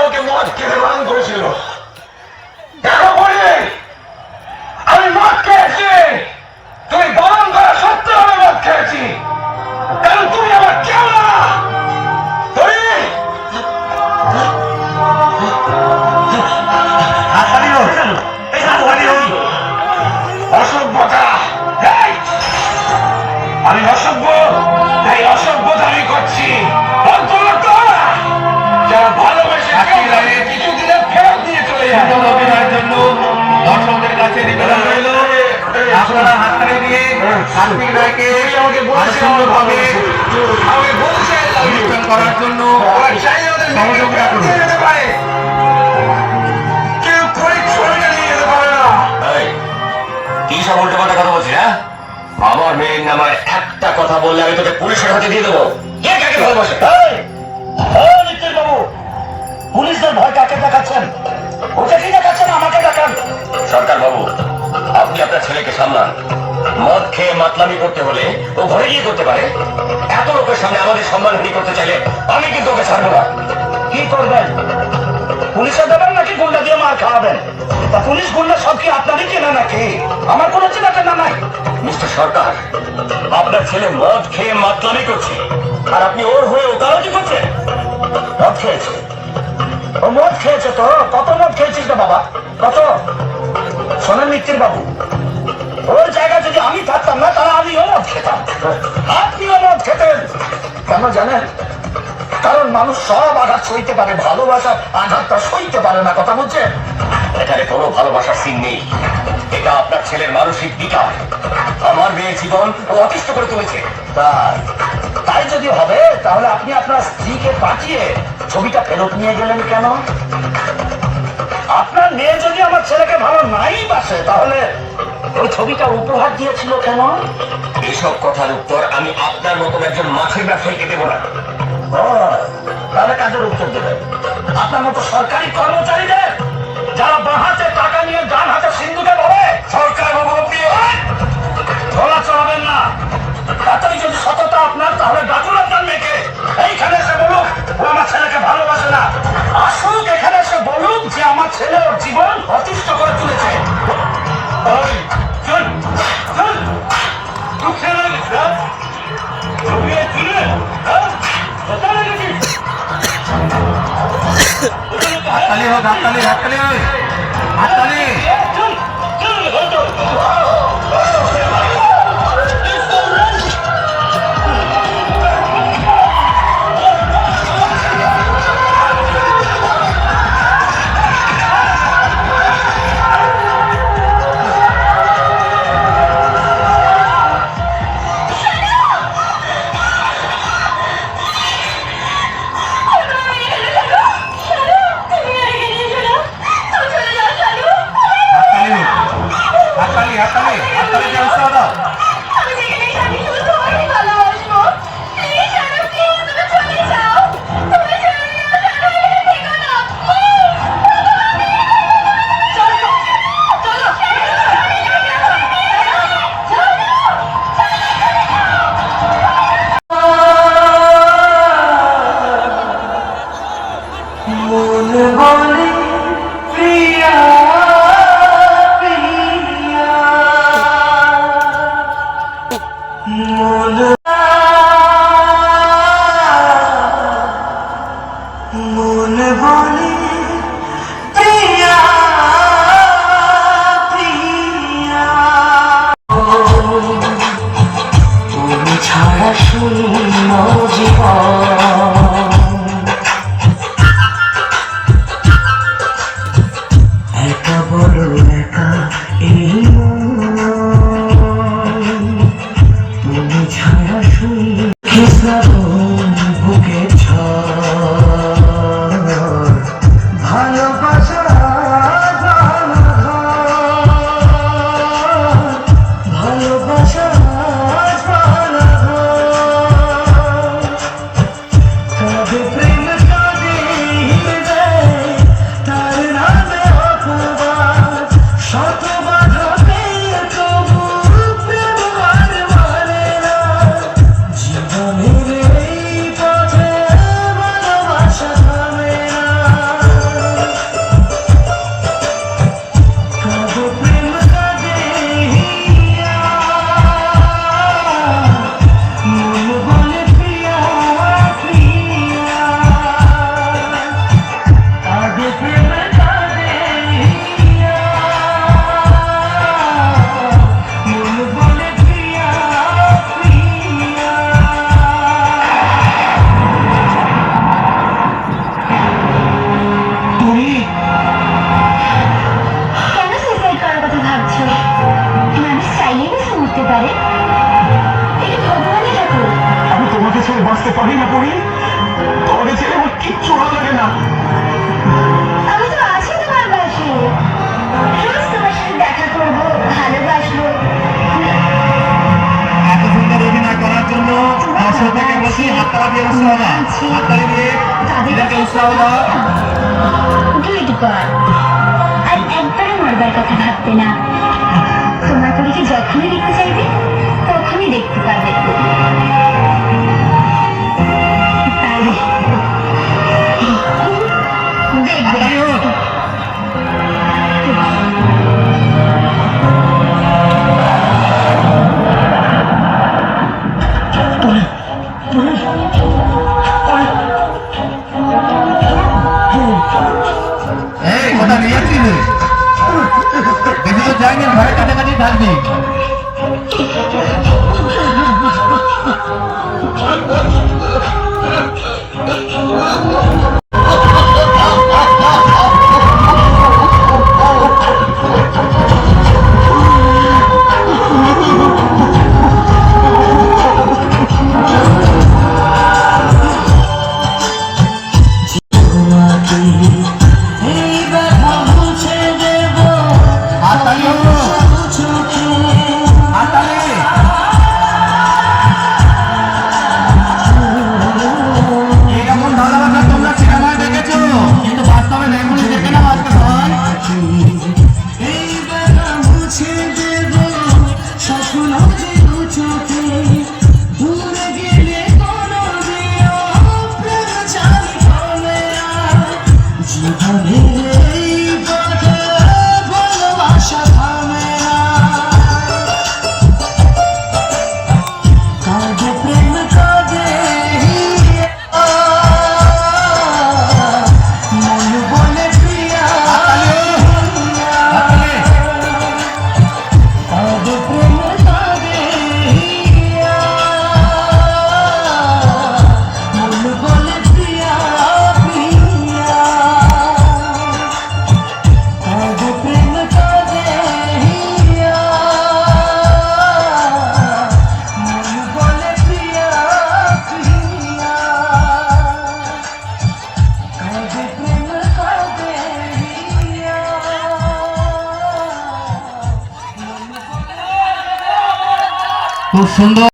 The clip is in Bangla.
ওকে মদ খেতে বারণ করেছিল। দেখো পড়ি, আমি মদ খেয়েছি, তুমি বারণ করা সত্ত্বেও আমি মদ খেয়েছি, কারণ তুমি আমার কেউ না। অসভ্যতা, আমি অসভ্য, এই অসভ্যতা আমি করছি। যারা ভালোবেসে কিছুদিনের ফেরত দিয়ে চলে যায়। অভিনয়ের জন্য দর্শকদের কাছে নিবেদন রইল, আপনারা হাততালি দিয়ে কার্তিক রায়কে সুন্দরভাবে অনুষ্ঠান করার জন্য সহযোগিতা করুন। কেউ ছড়িয়ে নিয়ে যেতে পারে না। কি সব উল্টো পাল্টা কথা বলছিস? হ্যাঁ, আমার মেয়ের নামে একটা কথা বললে আমি তোকে পুলিশের হাতে দিয়ে দেবো। কে কাকে ভালোবাসে? বাবু, পুলিশদের ভয় কাকে দেখাচ্ছেন? ওকে কি দেখাচ্ছেন? আমাকে দেখান। সরকার বাবু, আপনি আপনার ছেলেকে সামলান। মদ খেয়ে মাতলামি করতে হলে ও ঘরে গিয়ে করতে পারে। এত লোকের সামনে আমাদের সম্মানহানি করতে চাইলে আমি কিন্তু ওকে ছাড়বো না। কি করবেন? পুলিশে দেবেন নাকি গুন্ডা দিয়ে মার খাওয়াবেন? তা পুলিশ গুন্ডা সব কি আপনারই কেনা নাকি? আমার কোনো চেনা কেনা নাই। মিস্টার সরকার, আপনার ছেলে মদ খেয়ে মাতলামি করছে, আর আপনি ওর হয়ে ওকালতি করছেন। মদ খেয়েছে? ও মদ খেয়েছে তো? কত মদ খেয়েছিস রে বাবা, কত? শোনেন মিত্তির বাবু, ওর জায়গায় যদি আমি থাকতাম না, তাহলে আমিও মদ খেতাম, আপনিও মদ খেতেন। কেন জানেন? কারণ মানুষ সব আঘাত সইতে পারে, ভালোবাসার আঘাতটা সইতে পারে না। কথা বুঝছেন? এখানে কোনো ভালোবাসার সিন নেই। এটা আপনার ছেলের মানসিক বিকার। আমার মেয়ের জীবন ও অতিষ্ঠ করে তুলেছে। তাই যদি হবে, তাহলে আপনি আপনার স্ত্রীকে পাঠিয়ে ছবিটা ফেরত নিয়ে গেলেন কেন? আপনার মেয়ে যদি আমার ছেলেকে ভালো নাই বাসে, তাহলে ওই ছবিটা উপহার দিয়েছিল কেন? এসব কথার উত্তর আমি আপনার মতন একজন মাছের ব্যবসায়ীকে দেবো না। তাহলে কাজের উত্তর দেবেন আপনার মতো সরকারি কর্মচারীদের, যারা বাঁ হাতে টাকা নিয়ে ডান হাতে সিন্ধুকে ধরে। সরকার বাবু, আপনি গলা চড়াবেন না। এতই যদি সততা আপনার, তাহলে ডাকুন আপনার মেয়েকে, এইখানে এসে বলুক ও আমার ছেলেকে ভালোবাসে না। আসুক এখানে এসে বলুক যে আমার ছেলে ওর জীবন অতিষ্ঠ করে তুলেছে। হাততালি হোক, হাততালি, হাততালি, হাততালি। হাততালি, হাততালি, হাততালি দিয়ে উৎসাহ দাও। পড়ি না পড়ি, তোমাকে ছেড়ে আমার কিচ্ছু ভালো লাগে না। আমি তো আছি তোমার পাশে, রোজ তোমার সাথে দেখা করবো, ভালোবাসবো। এত সুন্দর অভিনয় করার জন্য দর্শকদেরকে বলছি হাততালি দিয়ে উৎসাহ দাও, হাততালি দিয়ে এদেরকে উৎসাহ দাও। গুড গার্ল, আর একবারও মরবার কথা ভাববে না। তোমার পরীকে যখনই দেখতে চাইবে তখনই দেখতে পাবে। তাই দেখবে। হাততালি হোক। এই কথা নিয়ে যাচ্ছিস, বেশি তো যাইনি, ঘরের কাছাকাছি থাকবি। হাততালি হোক। হাততালি। এইরকম ভালোবাসা তোমরা সিনেমায় দেখেছো, কিন্তু বাস্তবে দেখুন, দেখে নাও আজকে সবাই। খুব সুন্দর।